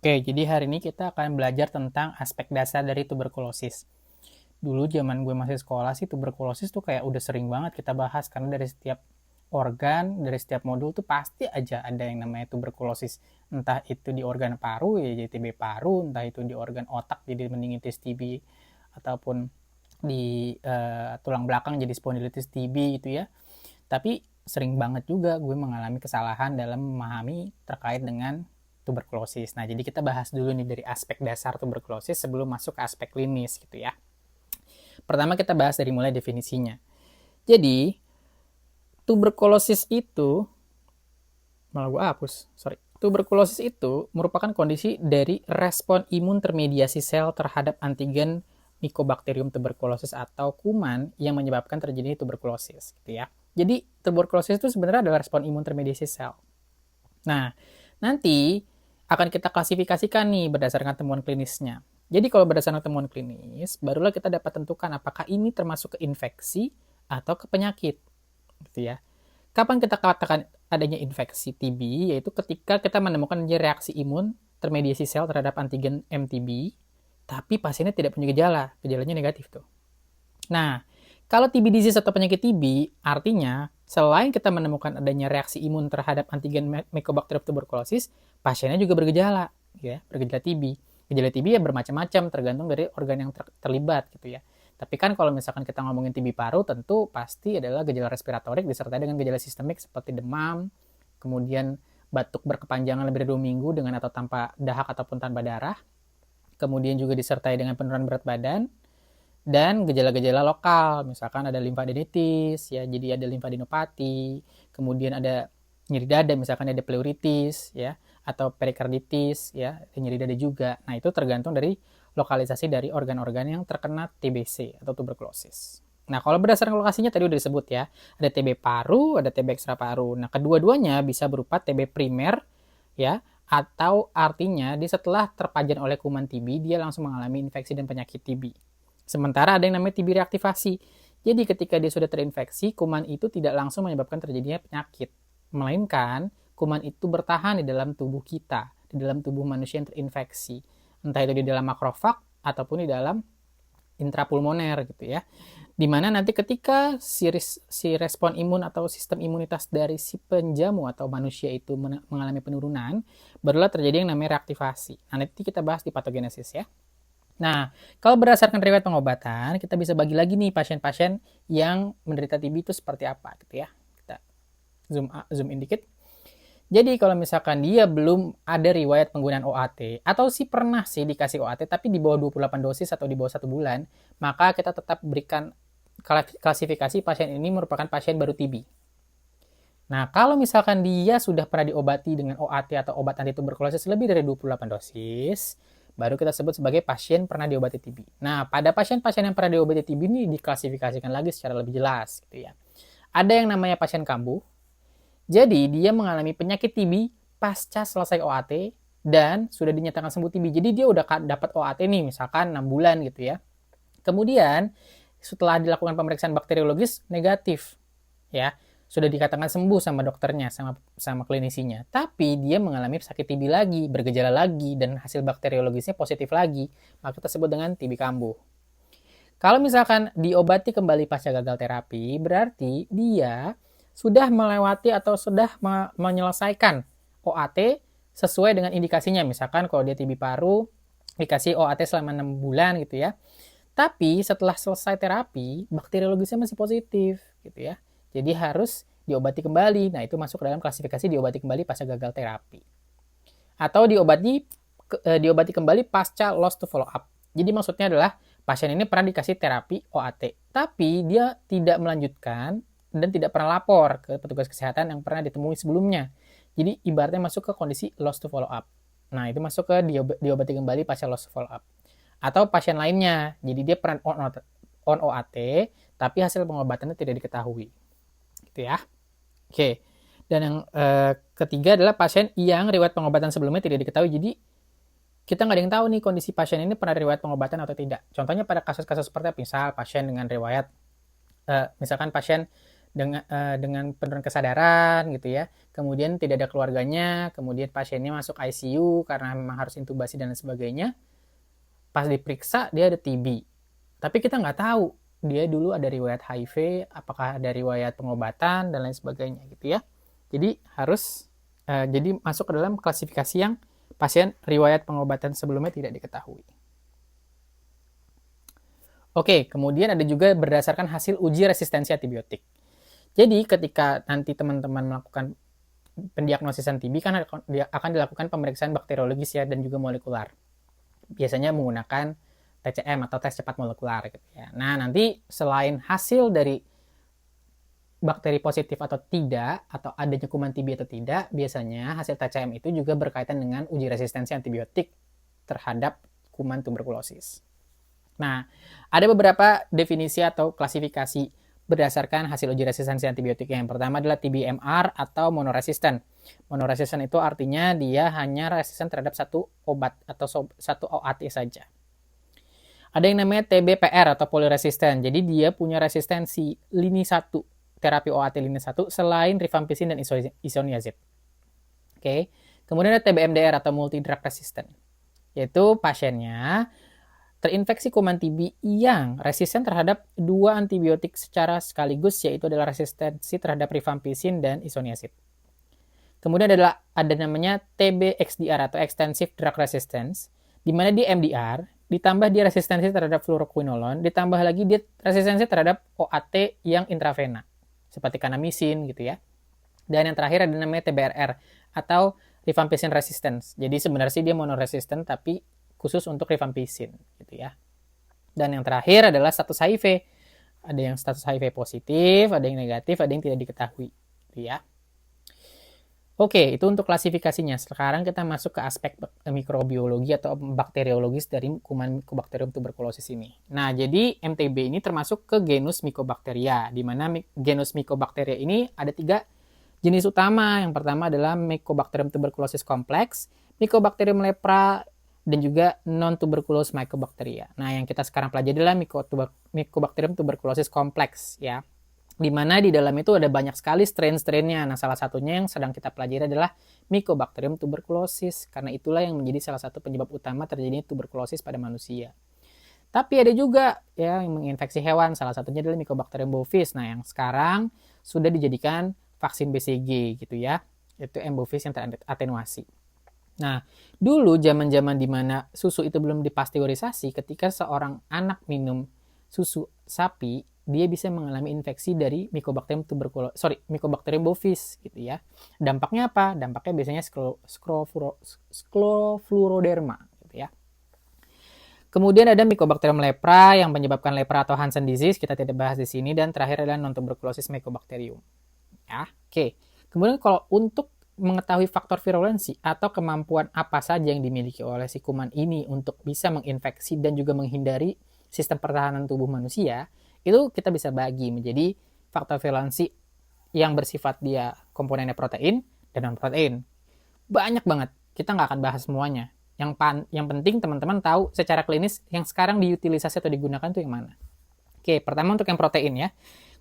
Oke, jadi hari ini kita akan belajar tentang aspek dasar dari tuberkulosis. Dulu zaman gue masih sekolah sih, tuberkulosis tuh kayak udah sering banget kita bahas, karena dari setiap organ, dari setiap modul tuh pasti aja ada yang namanya tuberkulosis. Entah itu di organ paru, ya jadi TB paru, entah itu di organ otak, jadi meningitis TB, ataupun di tulang belakang jadi spondilitis TB gitu ya. Tapi sering banget juga gue mengalami kesalahan dalam memahami terkait dengan tuberkulosis. Nah, jadi kita bahas dulu nih dari aspek dasar tuberkulosis sebelum masuk ke aspek klinis gitu ya. Pertama kita bahas dari mulai definisinya. Jadi, tuberkulosis itu, malah gue hapus, sorry. Tuberkulosis itu merupakan kondisi dari respon imun termediasi sel terhadap antigen Mycobacterium tuberculosis atau kuman yang menyebabkan terjadinya tuberkulosis gitu ya. Jadi tuberkulosis itu sebenarnya adalah respon imun termediasi sel. Nah, nanti akan kita klasifikasikan nih berdasarkan temuan klinisnya. Jadi kalau berdasarkan temuan klinis, barulah kita dapat tentukan apakah ini termasuk ke infeksi atau ke penyakit, gitu ya. Kapan kita katakan adanya infeksi TB, yaitu ketika kita menemukan reaksi imun termediasi sel terhadap antigen MTB, tapi pasiennya tidak punya gejala, gejalanya negatif tuh. Nah, kalau TB disease atau penyakit TB, artinya selain kita menemukan adanya reaksi imun terhadap antigen Mycobacterium tuberculosis, pasiennya juga bergejala, ya, bergejala TB. Gejala TB ya bermacam-macam, tergantung dari organ yang terlibat, gitu ya. Tapi kan kalau misalkan kita ngomongin TB paru, tentu pasti adalah gejala respiratorik disertai dengan gejala sistemik seperti demam, kemudian batuk berkepanjangan lebih dari 2 minggu dengan atau tanpa dahak ataupun tanpa darah, kemudian juga disertai dengan penurunan berat badan, dan gejala-gejala lokal, misalkan ada limfadenitis, ya, jadi ada limfadenopati, kemudian ada nyeri dada, misalkan ada pleuritis, ya, atau perikarditis, ya, nyeri dada juga. Nah, itu tergantung dari lokalisasi dari organ-organ yang terkena TBC atau tuberkulosis. Nah, kalau berdasarkan lokasinya tadi udah disebut ya, ada TB paru, ada TB ekstra paru. Nah, kedua-duanya bisa berupa TB primer, ya, atau artinya dia setelah terpajan oleh kuman TB, dia langsung mengalami infeksi dan penyakit TB. Sementara ada yang namanya TB reaktivasi. Jadi ketika dia sudah terinfeksi, kuman itu tidak langsung menyebabkan terjadinya penyakit. Melainkan, kuman itu bertahan di dalam tubuh kita, di dalam tubuh manusia yang terinfeksi. Entah itu di dalam makrofag ataupun di dalam intrapulmoner gitu ya. Dimana nanti ketika si respon imun atau sistem imunitas dari si penjamu atau manusia itu mengalami penurunan, barulah terjadi yang namanya reaktivasi. Nah, nanti kita bahas di patogenesis ya. Nah, kalau berdasarkan riwayat pengobatan, kita bisa bagi lagi nih pasien-pasien yang menderita TB itu seperti apa gitu ya. Kita zoom in dikit. Jadi kalau misalkan dia belum ada riwayat penggunaan OAT atau sih pernah sih dikasih OAT tapi di bawah 28 dosis atau di bawah 1 bulan, maka kita tetap berikan klasifikasi pasien ini merupakan pasien baru TB. Nah, kalau misalkan dia sudah pernah diobati dengan OAT atau obat anti tuberkulosis lebih dari 28 dosis, baru kita sebut sebagai pasien pernah diobati TB. Nah, pada pasien-pasien yang pernah diobati TB ini diklasifikasikan lagi secara lebih jelas gitu ya. Ada yang namanya pasien kambuh. Jadi, dia mengalami penyakit TB pasca selesai OAT dan sudah dinyatakan sembuh TB. Jadi, dia udah dapat OAT nih, misalkan 6 bulan gitu ya. Kemudian, setelah dilakukan pemeriksaan bakteriologis negatif, ya, sudah dikatakan sembuh sama dokternya, sama klinisinya. Tapi dia mengalami sakit TB lagi, bergejala lagi, dan hasil bakteriologisnya positif lagi. Maka kita sebut dengan TB kambuh. Kalau misalkan diobati kembali pasca gagal terapi, berarti dia sudah melewati atau sudah menyelesaikan OAT sesuai dengan indikasinya. Misalkan kalau dia TB paru, dikasih OAT selama 6 bulan gitu ya. Tapi setelah selesai terapi, bakteriologisnya masih positif gitu ya. Jadi harus diobati kembali. Nah, itu masuk ke dalam klasifikasi diobati kembali pasca gagal terapi. Atau diobati kembali pasca loss to follow up. Jadi maksudnya adalah pasien ini pernah dikasih terapi OAT, tapi dia tidak melanjutkan dan tidak pernah lapor ke petugas kesehatan yang pernah ditemui sebelumnya. Jadi ibaratnya masuk ke kondisi loss to follow up. Nah, itu masuk ke diobati kembali pasca loss to follow up. Atau pasien lainnya, jadi dia pernah on OAT, tapi hasil pengobatannya tidak diketahui. Gitu ya. Oke. Dan yang ketiga adalah pasien yang riwayat pengobatan sebelumnya tidak diketahui. Jadi kita nggak ada yang tahu nih kondisi pasien ini pernah riwayat pengobatan atau tidak. Contohnya pada kasus-kasus seperti misal pasien dengan riwayat, misalkan pasien dengan penurunan kesadaran gitu ya. Kemudian tidak ada keluarganya, kemudian pasiennya masuk ICU karena memang harus intubasi dan sebagainya. Pas diperiksa dia ada TB. Tapi kita nggak tahu dia dulu ada riwayat HIV, apakah ada riwayat pengobatan dan lain sebagainya gitu ya. Jadi jadi masuk ke dalam klasifikasi yang pasien riwayat pengobatan sebelumnya tidak diketahui. Oke, kemudian ada juga berdasarkan hasil uji resistensi antibiotik. Jadi ketika nanti teman-teman melakukan pendiagnosisan TB kan akan dilakukan pemeriksaan bakteriologis ya dan juga molekular. Biasanya menggunakan TCM atau tes cepat molekular gitu ya. Nah, nanti selain hasil dari bakteri positif atau tidak, atau adanya kuman TB atau tidak, biasanya hasil TCM itu juga berkaitan dengan uji resistensi antibiotik terhadap kuman tuberkulosis. Nah, ada beberapa definisi atau klasifikasi berdasarkan hasil uji resistensi antibiotik. Yang pertama adalah TBMR atau monoresisten. Monoresisten itu artinya dia hanya resisten terhadap satu obat atau satu OAT saja. Ada yang namanya TBPR atau poliresisten. Jadi dia punya resistensi lini 1, terapi OAT lini 1 selain rifampicin dan isoniazid. Oke. Kemudian ada TBMDR atau multidrug resistant. Yaitu pasiennya terinfeksi kuman TB yang resisten terhadap 2 antibiotik secara sekaligus, yaitu adalah resistensi terhadap rifampicin dan isoniazid. Kemudian ada namanya TBXDR atau extensive drug resistance, di mana di MDR ditambah dia resistensi terhadap fluoroquinolone, ditambah lagi dia resistensi terhadap OAT yang intravena, seperti kanamisin gitu ya. Dan yang terakhir ada namanya TBRR atau rifampicin resistance. Jadi sebenarnya sih dia monoresisten tapi khusus untuk rifampicin gitu ya. Dan yang terakhir adalah status HIV. Ada yang status HIV positif, ada yang negatif, ada yang tidak diketahui gitu ya. Oke, itu untuk klasifikasinya. Sekarang kita masuk ke aspek mikrobiologi atau bakteriologis dari kuman Mycobacterium tuberculosis ini. Nah, jadi MTB ini termasuk ke genus Mycobacteria, di mana genus Mycobacteria ini ada 3 jenis utama. Yang pertama adalah Mycobacterium tuberculosis complex, Mycobacterium lepra, dan juga non-tuberculous mycobacteria. Nah, yang kita sekarang pelajari adalah Mycobacterium tuberculosis complex ya. Di mana di dalam itu ada banyak sekali strain-strainnya. Nah, salah satunya yang sedang kita pelajari adalah Mycobacterium tuberculosis karena itulah yang menjadi salah satu penyebab utama terjadinya tuberkulosis pada manusia. Tapi ada juga ya yang menginfeksi hewan, salah satunya adalah Mycobacterium bovis. Nah, yang sekarang sudah dijadikan vaksin BCG gitu ya. Itu M bovis yang teratenuasi. Nah, dulu zaman-zaman di mana susu itu belum dipasteurisasi, ketika seorang anak minum susu sapi, dia bisa mengalami infeksi dari Mycobacterium bovis gitu ya. Dampaknya apa? Dampaknya biasanya scrofluroderma gitu ya. Kemudian ada Mycobacterium lepra yang menyebabkan lepra atau Hansen disease, kita tidak bahas di sini, dan terakhir adalah non-tuberculosis Mycobacterium. Ya, oke. Kemudian kalau untuk mengetahui faktor virulensi atau kemampuan apa saja yang dimiliki oleh si kuman ini untuk bisa menginfeksi dan juga menghindari sistem pertahanan tubuh manusia, itu kita bisa bagi menjadi faktor virulensi yang bersifat dia komponennya protein dan non-protein. Banyak banget, kita nggak akan bahas semuanya. Yang penting teman-teman tahu secara klinis yang sekarang diutilisasi atau digunakan itu yang mana. Oke, pertama untuk yang protein ya.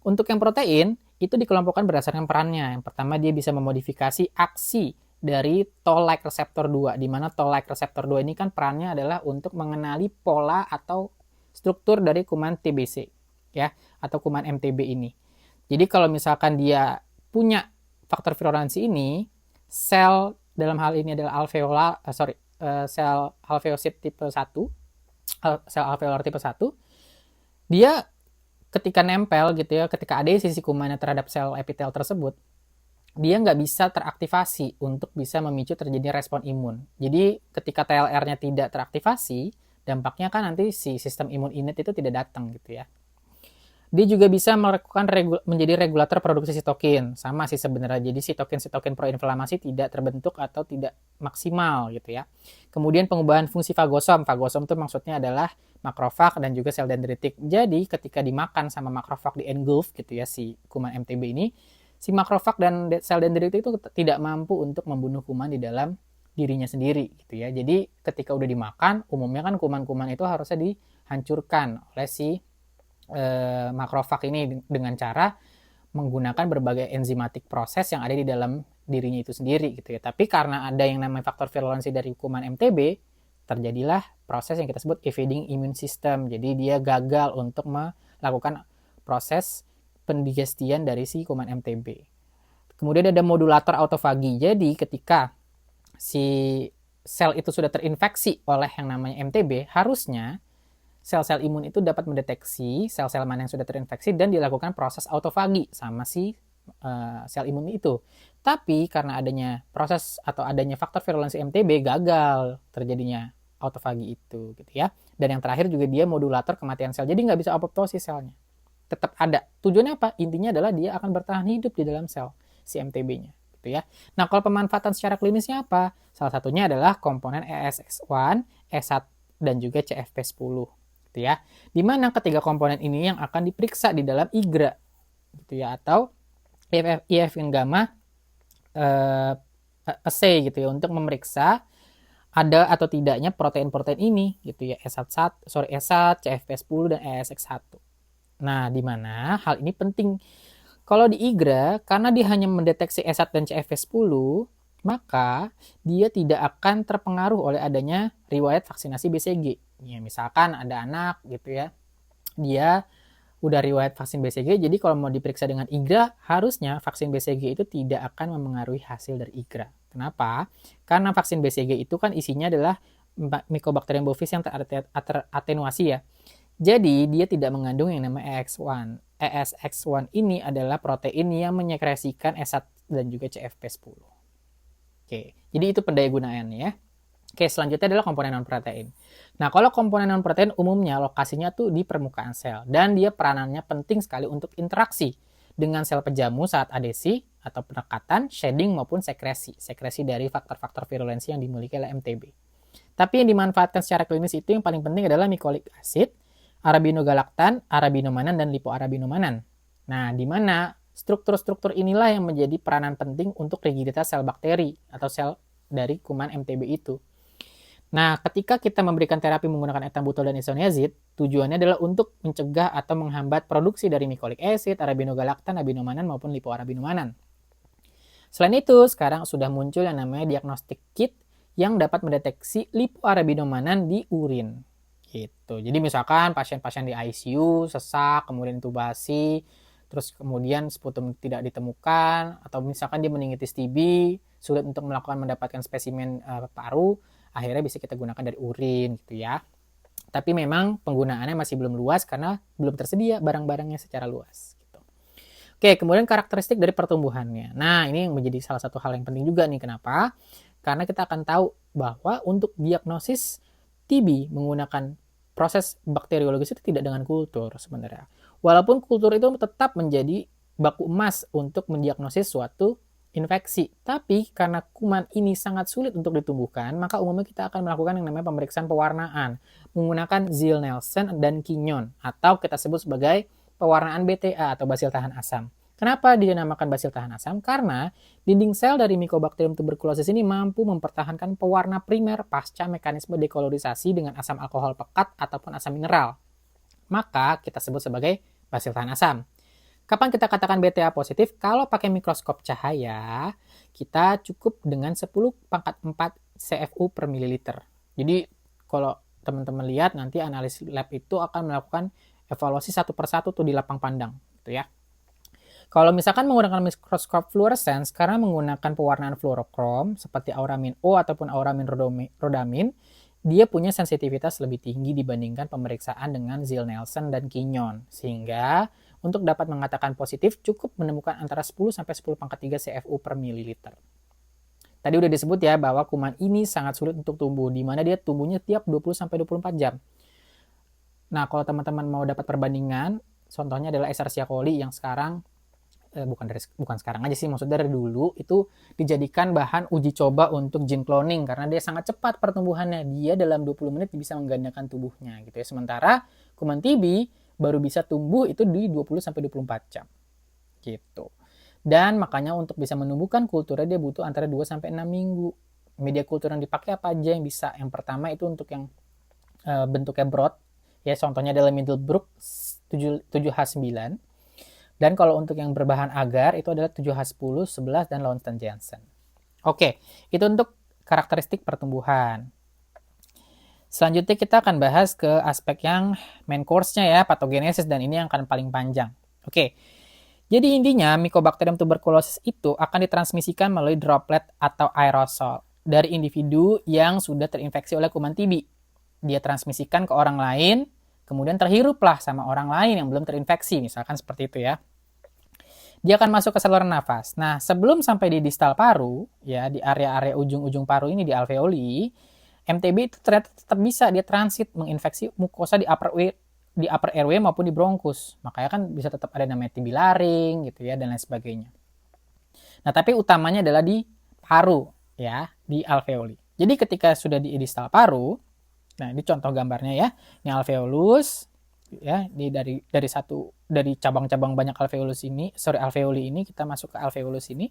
Untuk yang protein, itu dikelompokkan berdasarkan perannya. Yang pertama, dia bisa memodifikasi aksi dari toll-like receptor 2, di mana toll-like receptor 2 ini kan perannya adalah untuk mengenali pola atau struktur dari kuman TBC, ya, atau kuman MTB ini. Jadi kalau misalkan dia punya faktor virulensi ini, sel dalam hal ini adalah sel alveosit tipe 1, sel alveolar tipe 1, dia ketika nempel gitu ya, ketika ada sisi kumannya terhadap sel epitel tersebut, dia nggak bisa teraktivasi untuk bisa memicu terjadi respon imun. Jadi ketika TLR-nya tidak teraktivasi, dampaknya kan nanti si sistem imun innate itu tidak datang gitu ya. Dia juga bisa melakukan menjadi regulator produksi sitokin. Sama sih sebenarnya. Jadi sitokin proinflamasi tidak terbentuk atau tidak maksimal gitu ya. Kemudian pengubahan fungsi fagosom. Fagosom itu maksudnya adalah makrofag dan juga sel dendritik. Jadi ketika dimakan sama makrofag di engulf gitu ya si kuman MTB ini, si makrofag dan sel dendritik itu tidak mampu untuk membunuh kuman di dalam dirinya sendiri gitu ya. Jadi ketika udah dimakan, umumnya kan kuman-kuman itu harusnya dihancurkan oleh si makrofag ini dengan cara menggunakan berbagai enzimatik proses yang ada di dalam dirinya itu sendiri gitu ya. Tapi karena ada yang namanya faktor virulensi dari kuman MTB, terjadilah proses yang kita sebut evading immune system. Jadi dia gagal untuk melakukan proses pendigestian dari si kuman MTB. Kemudian ada modulator autofagi. Jadi ketika si sel itu sudah terinfeksi oleh yang namanya MTB, harusnya sel-sel imun itu dapat mendeteksi sel-sel mana yang sudah terinfeksi dan dilakukan proses autofagi sama si sel imun itu. Tapi karena adanya proses atau adanya faktor virulensi MTB, gagal terjadinya autofagi itu gitu ya. Dan yang terakhir juga dia modulator kematian sel. Jadi nggak bisa apoptosis selnya. Tetap ada. Tujuannya apa? Intinya adalah dia akan bertahan hidup di dalam sel si MTB-nya gitu ya. Nah, kalau pemanfaatan secara klinisnya apa? Salah satunya adalah komponen ESX1, E1 dan juga CFP10 gitu ya. Di mana ketiga komponen ini yang akan diperiksa di dalam IGRA gitu ya, atau IFN gamma assay gitu ya, untuk memeriksa ada atau tidaknya protein-protein ini gitu ya, E1, CFP10 dan ESX1. Nah, di mana hal ini penting. Kalau di IGRA, karena dia hanya mendeteksi E1 dan CFP10, maka dia tidak akan terpengaruh oleh adanya riwayat vaksinasi BCG. Ya, misalkan ada anak gitu ya, dia udah riwayat vaksin BCG, jadi kalau mau diperiksa dengan IGRA, harusnya vaksin BCG itu tidak akan memengaruhi hasil dari IGRA. Kenapa? Karena vaksin BCG itu kan isinya adalah Mycobacterium bovis yang teratenuasi ya. Jadi dia tidak mengandung yang namanya EX1. ESX1 ini adalah protein yang menyekresikan E1 dan juga CFP10. Oke, jadi itu pendaya gunaannya ya. Oke, selanjutnya adalah komponen non-protein. Nah, kalau komponen non-protein umumnya lokasinya tuh di permukaan sel. Dan dia peranannya penting sekali untuk interaksi dengan sel pejamu saat adesi atau penekatan, shedding maupun sekresi. Sekresi dari faktor-faktor virulensi yang dimiliki oleh MTB. Tapi yang dimanfaatkan secara klinis itu yang paling penting adalah mikolik acid, arabinogalaktan, arabinomanan, dan lipoarabinomanan. Nah, di mana struktur-struktur inilah yang menjadi peranan penting untuk rigiditas sel bakteri atau sel dari kuman MTB itu. Nah, ketika kita memberikan terapi menggunakan ethambutol dan isoniazid, tujuannya adalah untuk mencegah atau menghambat produksi dari mikolik acid, arabinogalaktan, arabinomanan, maupun lipoarabinomanan. Selain itu, sekarang sudah muncul yang namanya diagnostik kit yang dapat mendeteksi lipoarabinomanan di urin. Gitu. Jadi misalkan pasien-pasien di ICU, sesak, kemudian intubasi, terus kemudian sputum tidak ditemukan, atau misalkan dia meningitis TB, sulit untuk mendapatkan spesimen paru, akhirnya bisa kita gunakan dari urin gitu ya. Tapi memang penggunaannya masih belum luas karena belum tersedia barang-barangnya secara luas. Gitu. Oke, kemudian karakteristik dari pertumbuhannya. Nah, ini yang menjadi salah satu hal yang penting juga nih. Kenapa? Karena kita akan tahu bahwa untuk diagnosis TB menggunakan proses bakteriologis itu tidak dengan kultur sebenarnya. Walaupun kultur itu tetap menjadi baku emas untuk mendiagnosis suatu infeksi. Tapi karena kuman ini sangat sulit untuk ditumbuhkan, maka umumnya kita akan melakukan yang namanya pemeriksaan pewarnaan menggunakan Ziehl-Neelsen dan Quignon atau kita sebut sebagai pewarnaan BTA atau basil tahan asam. Kenapa dinamakan basil tahan asam? Karena dinding sel dari Mycobacterium tuberculosis ini mampu mempertahankan pewarna primer pasca mekanisme dekolorisasi dengan asam alkohol pekat ataupun asam mineral. Maka kita sebut sebagai basil tahan asam. Kapan kita katakan BTA positif? Kalau pakai mikroskop cahaya, kita cukup dengan 10 pangkat 4 CFU per mililiter. Jadi kalau teman-teman lihat nanti analis lab itu akan melakukan evaluasi satu persatu tuh di lapang pandang gitu ya. Kalau misalkan menggunakan mikroskop fluorescence karena menggunakan pewarnaan fluorokrom seperti auramin O ataupun auramin rodamin, dia punya sensitivitas lebih tinggi dibandingkan pemeriksaan dengan Ziehl-Neelsen dan Quignon. Sehingga untuk dapat mengatakan positif cukup menemukan antara 10 sampai 10 pangkat 3 CFU per mililiter. Tadi udah disebut ya bahwa kuman ini sangat sulit untuk tumbuh, di mana dia tumbuhnya tiap 20 sampai 24 jam. Nah, kalau teman-teman mau dapat perbandingan, contohnya adalah Escherichia coli yang sekarang bukan sekarang aja sih, maksudnya dari dulu itu dijadikan bahan uji coba untuk gene cloning karena dia sangat cepat pertumbuhannya. Dia dalam 20 menit bisa menggandakan tubuhnya gitu ya. Sementara kuman TB baru bisa tumbuh itu di 20 sampai 24 jam. Gitu. Dan makanya untuk bisa menumbuhkan kulturnya dia butuh antara 2 sampai 6 minggu. Media kultur yang dipakai apa aja yang bisa? Yang pertama itu untuk yang bentuknya broad, ya contohnya adalah Middlebrook 7H9. Dan kalau untuk yang berbahan agar itu adalah 7H10, 11, dan Lowenstein-Jansen. Oke, itu untuk karakteristik pertumbuhan. Selanjutnya kita akan bahas ke aspek yang main course-nya ya, patogenesis, dan ini yang akan paling panjang. Oke, jadi intinya Mycobacterium tuberculosis itu akan ditransmisikan melalui droplet atau aerosol dari individu yang sudah terinfeksi oleh kuman TB. Dia transmisikan ke orang lain, kemudian terhiruplah sama orang lain yang belum terinfeksi, misalkan seperti itu ya. Dia akan masuk ke saluran nafas. Nah, sebelum sampai di distal paru, ya di area-area ujung-ujung paru ini di alveoli, MTB itu ternyata tetap bisa dia transit menginfeksi mukosa di upper airway maupun di bronkus. Makanya kan bisa tetap ada namanya TB laring gitu ya dan lain sebagainya. Nah, tapi utamanya adalah di paru ya, di alveoli. Jadi ketika sudah di distal paru, nah ini contoh gambarnya ya. Ini alveolus ya, dari cabang-cabang banyak alveoli ini kita masuk ke alveolus ini.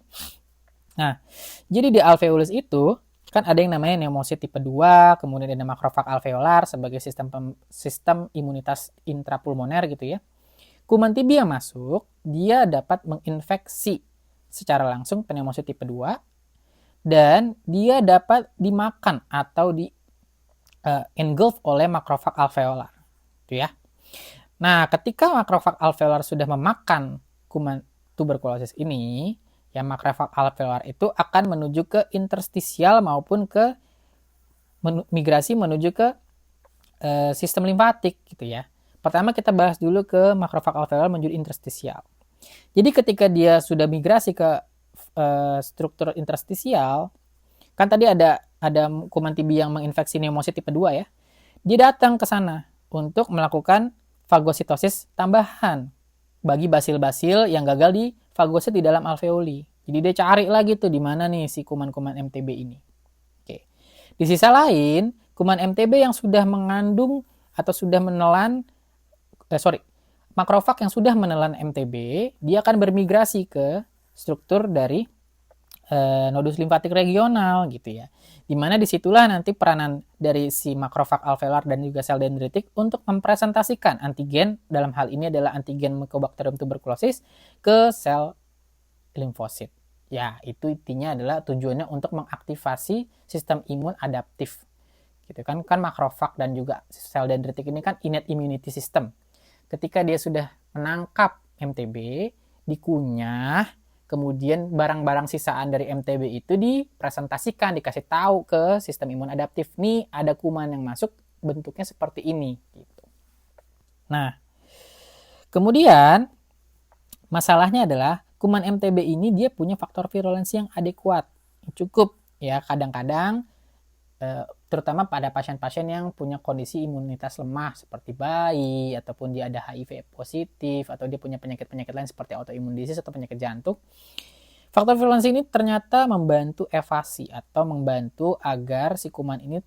Nah, jadi di alveolus itu kan ada yang namanya pneumosit tipe 2, kemudian ada makrofag alveolar sebagai sistem imunitas intrapulmoner gitu ya. Kuman TB yang masuk, dia dapat menginfeksi secara langsung pneumosit tipe 2 dan dia dapat dimakan atau engulf oleh makrofag alveolar. Itu ya. Nah, ketika makrofag alveolar sudah memakan kuman tuberkulosis ini, ya makrofag alveolar itu akan menuju ke interstisial maupun ke migrasi menuju ke sistem limfatik gitu ya. Pertama kita bahas dulu ke makrofag alveolar menuju interstisial. Jadi ketika dia sudah migrasi ke struktur interstisial, kan tadi ada kuman TB yang menginfeksi pneumosit tipe 2 ya. Dia datang ke sana untuk melakukan fagositosis tambahan bagi basil-basil yang gagal di fagosit di dalam alveoli. Jadi dia cari lagi tuh di mana nih si kuman-kuman MTB ini. Oke. Di sisi lain, kuman MTB yang sudah mengandung atau sudah menelan makrofag yang sudah menelan MTB, dia akan bermigrasi ke struktur dari nodus limfatik regional gitu ya. Dimana disitulah nanti peranan dari si makrofag alveolar dan juga sel dendritik untuk mempresentasikan antigen, dalam hal ini adalah antigen Mycobacterium tuberculosis, ke sel limfosit. Ya, itu intinya adalah tujuannya untuk mengaktifasi sistem imun adaptif. Gitu kan makrofag dan juga sel dendritik ini kan innate immunity system. Ketika dia sudah menangkap MTB, dikunyah, kemudian barang-barang sisaan dari MTB itu dipresentasikan, dikasih tahu ke sistem imun adaptif. Nih ada kuman yang masuk bentuknya seperti ini. Gitu. Nah, kemudian masalahnya adalah kuman MTB ini dia punya faktor virulensi yang adekuat. Cukup ya, kadang-kadang terutama pada pasien-pasien yang punya kondisi imunitas lemah seperti bayi, ataupun dia ada HIV positif, atau dia punya penyakit-penyakit lain seperti autoimun disease atau penyakit jantung. Faktor virulensi ini ternyata membantu evasi atau membantu agar si kuman ini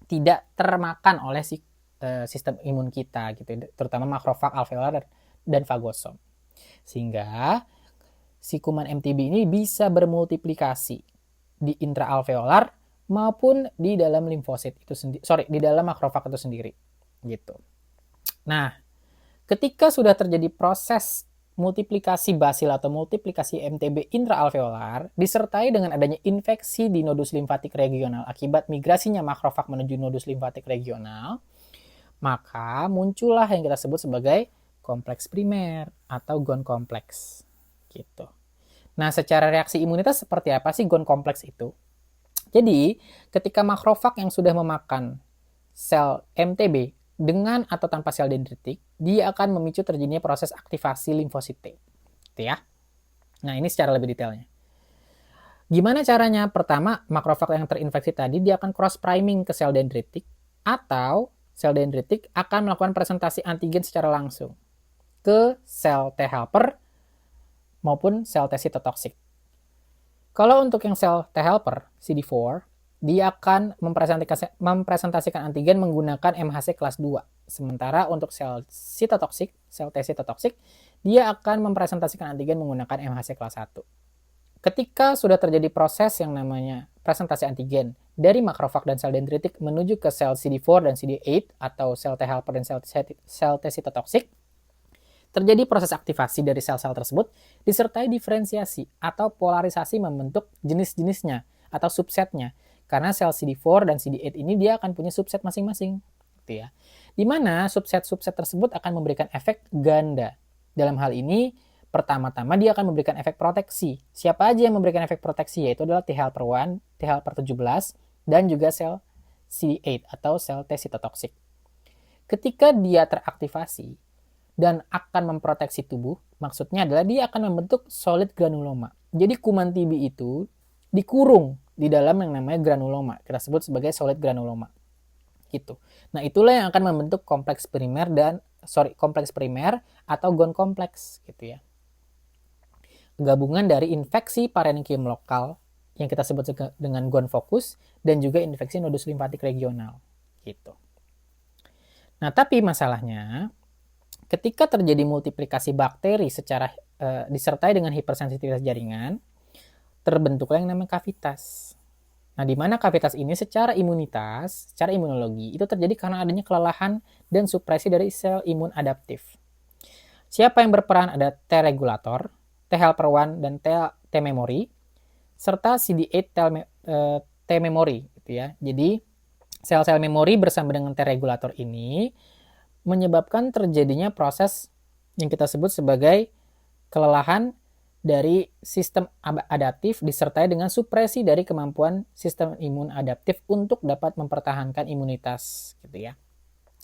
tidak termakan oleh sistem imun kita gitu, terutama makrofag alveolar dan fagosom. Sehingga si kuman MTB ini bisa bermultiplikasi di intraalveolar maupun di dalam limfosit itu sendiri, di dalam makrofag itu sendiri, gitu. Nah, ketika sudah terjadi proses multiplikasi basil atau multiplikasi MTB intraalveolar, disertai dengan adanya infeksi di nodus limfatik regional akibat migrasinya makrofag menuju nodus limfatik regional, maka muncullah yang kita sebut sebagai kompleks primer atau GON kompleks, gitu. Nah, secara reaksi imunitas seperti apa sih GON kompleks itu? Jadi, ketika makrofag yang sudah memakan sel MTB dengan atau tanpa sel dendritik, dia akan memicu terjadinya proses aktivasi limfosit T. Gitu ya. Nah, ini secara lebih detailnya. Gimana caranya? Pertama, makrofag yang terinfeksi tadi dia akan cross priming ke sel dendritik, atau sel dendritik akan melakukan presentasi antigen secara langsung ke sel T helper maupun sel T sitotoksik. Kalau untuk yang sel T helper, CD4, dia akan mempresentasikan antigen menggunakan MHC kelas 2. Sementara untuk sel sitotoksik, sel T sitotoksik, dia akan mempresentasikan antigen menggunakan MHC kelas 1. Ketika sudah terjadi proses yang namanya presentasi antigen dari makrofag dan sel dendritik menuju ke sel CD4 dan CD8 atau sel T helper dan sel T sitotoksik, Terjadi proses aktivasi dari sel-sel tersebut disertai diferensiasi atau polarisasi membentuk jenis-jenisnya atau subsetnya. Karena sel CD4 dan CD8 ini dia akan punya subset masing-masing, gitu ya. Di mana subset-subset tersebut akan memberikan efek ganda. Dalam hal ini, pertama-tama dia akan memberikan efek proteksi. Siapa aja yang memberikan efek proteksi? Yaitu adalah T helper 1, T helper 17, dan juga sel CD8 atau sel T sitotoksik. Ketika dia teraktivasi dan akan memproteksi tubuh, maksudnya adalah dia akan membentuk solid granuloma. Jadi kuman TB itu dikurung di dalam yang namanya granuloma. Kita sebut sebagai solid granuloma. Gitu. Nah, itulah yang akan membentuk kompleks primer atau gon kompleks gitu ya. Gabungan dari infeksi parenkium lokal yang kita sebut dengan gon fokus dan juga infeksi nodus limfatik regional gitu. Nah, tapi masalahnya ketika terjadi multiplikasi bakteri secara disertai dengan hipersensitivitas jaringan, terbentuklah yang namanya kavitas. Nah, di mana kavitas ini secara imunitas, secara imunologi, itu terjadi karena adanya kelelahan dan supresi dari sel imun adaptif. Siapa yang berperan? Ada T regulator, T helper 1, dan T memory, serta CD8 T memory. Gitu ya. Jadi, sel-sel memori bersama dengan T regulator ini menyebabkan terjadinya proses yang kita sebut sebagai kelelahan dari sistem adaptif disertai dengan supresi dari kemampuan sistem imun adaptif untuk dapat mempertahankan imunitas gitu ya.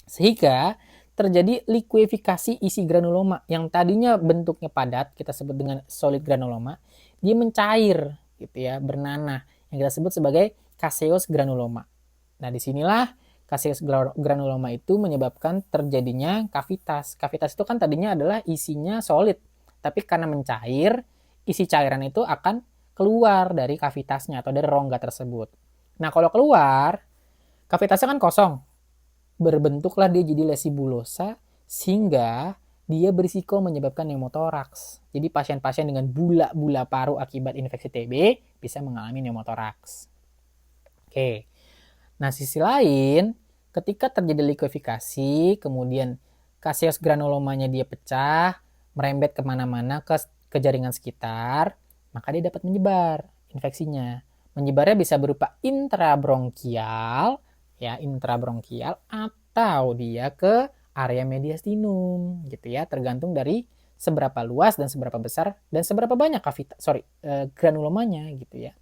Sehingga terjadi likuifikasi isi granuloma yang tadinya bentuknya padat, kita sebut dengan solid granuloma, dia mencair gitu ya, bernanah yang kita sebut sebagai caseous granuloma. Nah, disinilah caseous granuloma itu menyebabkan terjadinya kavitas. Kavitas itu kan tadinya adalah isinya solid, tapi karena mencair, isi cairan itu akan keluar dari kavitasnya atau dari rongga tersebut. Nah, kalau keluar, kavitasnya kan kosong. Berbentuklah dia jadi lesi bulosa, sehingga dia berisiko menyebabkan pneumotoraks. Jadi pasien-pasien dengan bula-bula paru akibat infeksi TB bisa mengalami pneumotoraks. Oke. Nah, sisi lain, ketika terjadi likuifikasi, kemudian caseous granulomanya dia pecah, merembet kemana-mana ke jaringan sekitar, maka dia dapat menyebar infeksinya. Menyebarnya bisa berupa intrabronkial, ya, intrabronkial, atau dia ke area mediastinum, gitu ya, tergantung dari seberapa luas dan seberapa besar dan seberapa banyak granulomanya, gitu ya.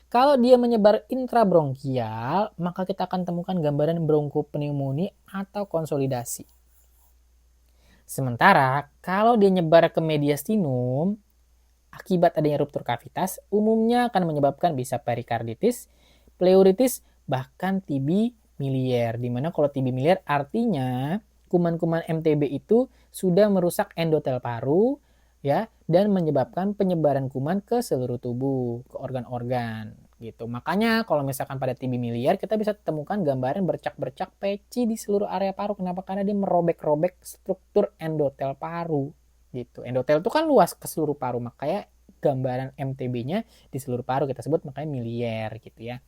Kalau dia menyebar intrabronkial, maka kita akan temukan gambaran bronkopneumonia atau konsolidasi. Sementara kalau dia nyebar ke mediastinum, akibat adanya ruptur kavitas, umumnya akan menyebabkan bisa perikarditis, pleuritis, bahkan TB miliar. Dimana kalau TB miliar artinya kuman-kuman MTB itu sudah merusak endotel paru, ya, dan menyebabkan penyebaran kuman ke seluruh tubuh, ke organ-organ gitu. Makanya kalau misalkan pada TB miliar kita bisa temukan gambaran bercak-bercak peci di seluruh area paru. Kenapa? Karena dia merobek-robek struktur endotel paru gitu. Endotel itu kan luas ke seluruh paru, makanya gambaran MTB-nya di seluruh paru kita sebut makanya miliar gitu ya.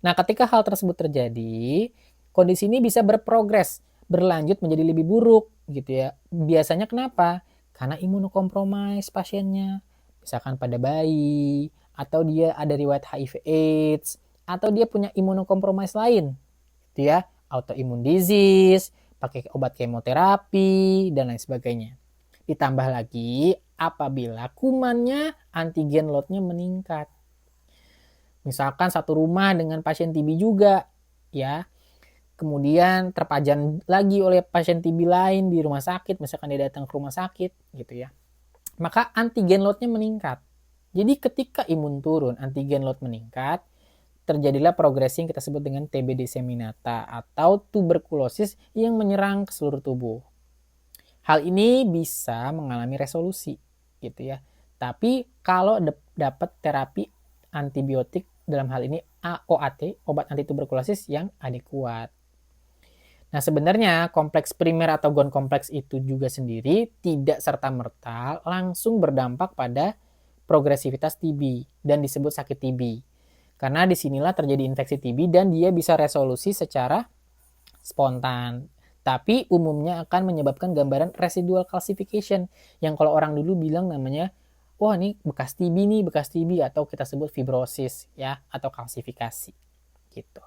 Nah, ketika hal tersebut terjadi, kondisi ini bisa berprogres, berlanjut menjadi lebih buruk gitu ya. Biasanya kenapa? Karena imunokompromis pasiennya, misalkan pada bayi, atau dia ada riwayat HIV/AIDS, atau dia punya imunokompromis lain, gitu ya, autoimmune disease, pakai obat kemoterapi, dan lain sebagainya. Ditambah lagi apabila kumannya antigen loadnya meningkat. Misalkan satu rumah dengan pasien TB juga, ya, kemudian terpajan lagi oleh pasien TB lain di rumah sakit, misalkan dia datang ke rumah sakit, gitu ya. Maka antigen loadnya meningkat. Jadi ketika imun turun, antigen load meningkat, terjadilah progresi yang kita sebut dengan TB disseminata atau tuberkulosis yang menyerang ke seluruh tubuh. Hal ini bisa mengalami resolusi, gitu ya. Tapi kalau dapat terapi antibiotik, dalam hal ini OAT, obat anti tuberkulosis yang adekuat. Nah, sebenarnya kompleks primer atau gon kompleks itu juga sendiri tidak serta-merta langsung berdampak pada progresivitas TB dan disebut sakit TB. Karena disinilah terjadi infeksi TB dan dia bisa resolusi secara spontan. Tapi umumnya akan menyebabkan gambaran residual calcification yang kalau orang dulu bilang namanya, wah ini bekas TB atau kita sebut fibrosis ya atau kalsifikasi gitu.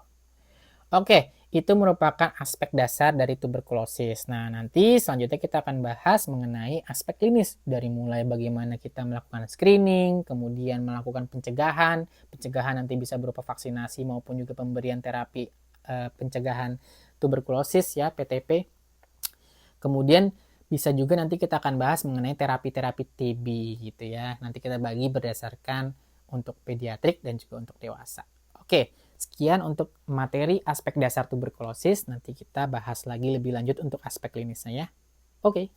Oke, itu merupakan aspek dasar dari tuberkulosis. Nah, nanti selanjutnya kita akan bahas mengenai aspek klinis dari mulai bagaimana kita melakukan screening, kemudian melakukan pencegahan. Pencegahan nanti bisa berupa vaksinasi maupun juga pemberian terapi pencegahan tuberkulosis ya, PTP. Kemudian bisa juga nanti kita akan bahas mengenai terapi-terapi TB gitu ya. Nanti kita bagi berdasarkan untuk pediatrik dan juga untuk dewasa. Oke, sekian untuk materi aspek dasar tuberkulosis. Nanti kita bahas lagi lebih lanjut untuk aspek klinisnya ya. Oke.